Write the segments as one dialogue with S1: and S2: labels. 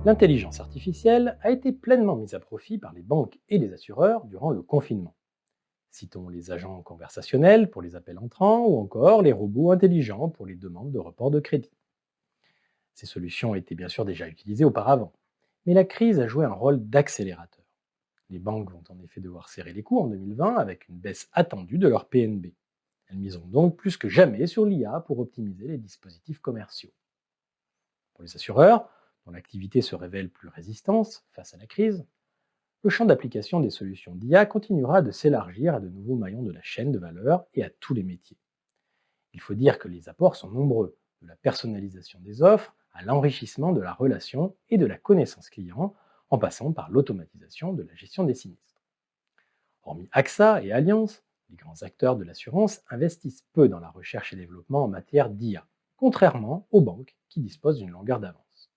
S1: L'intelligence artificielle a été pleinement mise à profit par les banques et les assureurs durant le confinement. Citons les agents conversationnels pour les appels entrants ou encore les robots intelligents pour les demandes de report de crédit. Ces solutions étaient bien sûr déjà utilisées auparavant, mais la crise a joué un rôle d'accélérateur. Les banques vont en effet devoir serrer les coûts en 2020 avec une baisse attendue de leur PNB. Elles miseront donc plus que jamais sur l'IA pour optimiser les dispositifs commerciaux. Pour les assureurs, dont l'activité se révèle plus résistante face à la crise, le champ d'application des solutions d'IA continuera de s'élargir à de nouveaux maillons de la chaîne de valeur et à tous les métiers. Il faut dire que les apports sont nombreux, de la personnalisation des offres à l'enrichissement de la relation et de la connaissance client, en passant par l'automatisation de la gestion des sinistres. Hormis AXA et Allianz, les grands acteurs de l'assurance investissent peu dans la recherche et développement en matière d'IA, contrairement aux banques qui disposent d'une longueur d'avance.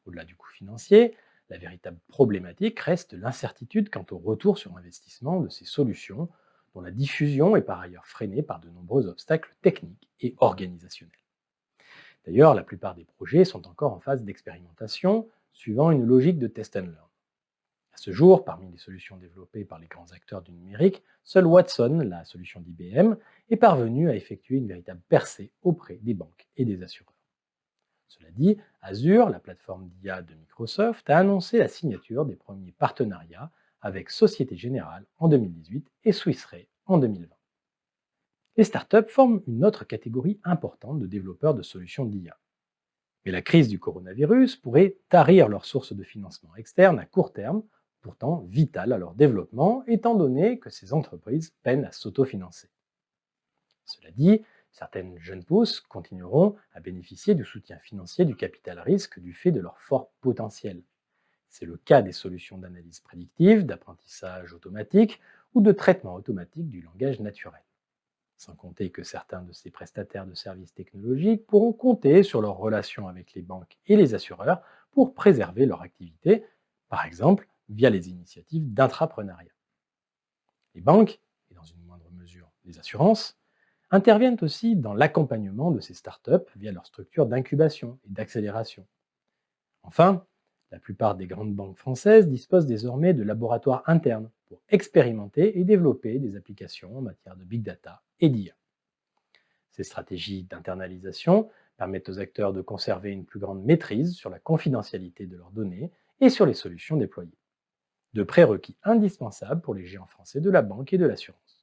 S1: Au-delà du coût financier, la véritable problématique reste l'incertitude quant au retour sur investissement de ces solutions, dont la diffusion est par ailleurs freinée par de nombreux obstacles techniques et organisationnels. D'ailleurs, la plupart des projets sont encore en phase d'expérimentation, suivant une logique de test and learn. À ce jour, parmi les solutions développées par les grands acteurs du numérique, seul Watson, la solution d'IBM, est parvenu à effectuer une véritable percée auprès des banques et des assureurs. Cela dit, Azure, la plateforme d'IA de Microsoft, a annoncé la signature des premiers partenariats avec Société Générale en 2018 et Swiss Re en 2020. Les startups forment une autre catégorie importante de développeurs de solutions d'IA. Mais la crise du coronavirus pourrait tarir leurs sources de financement externe à court terme, pourtant vitales à leur développement, étant donné que ces entreprises peinent à s'autofinancer. Cela dit, certaines jeunes pousses continueront à bénéficier du soutien financier du capital risque du fait de leur fort potentiel. C'est le cas des solutions d'analyse prédictive, d'apprentissage automatique ou de traitement automatique du langage naturel. Sans compter que certains de ces prestataires de services technologiques pourront compter sur leurs relations avec les banques et les assureurs pour préserver leur activité, par exemple via les initiatives d'intrapreneuriat. Les banques, et dans une moindre mesure les assurances, interviennent aussi dans l'accompagnement de ces startups via leur structure d'incubation et d'accélération. Enfin, la plupart des grandes banques françaises disposent désormais de laboratoires internes pour expérimenter et développer des applications en matière de big data et d'IA. Ces stratégies d'internalisation permettent aux acteurs de conserver une plus grande maîtrise sur la confidentialité de leurs données et sur les solutions déployées. De prérequis indispensables pour les géants français de la banque et de l'assurance.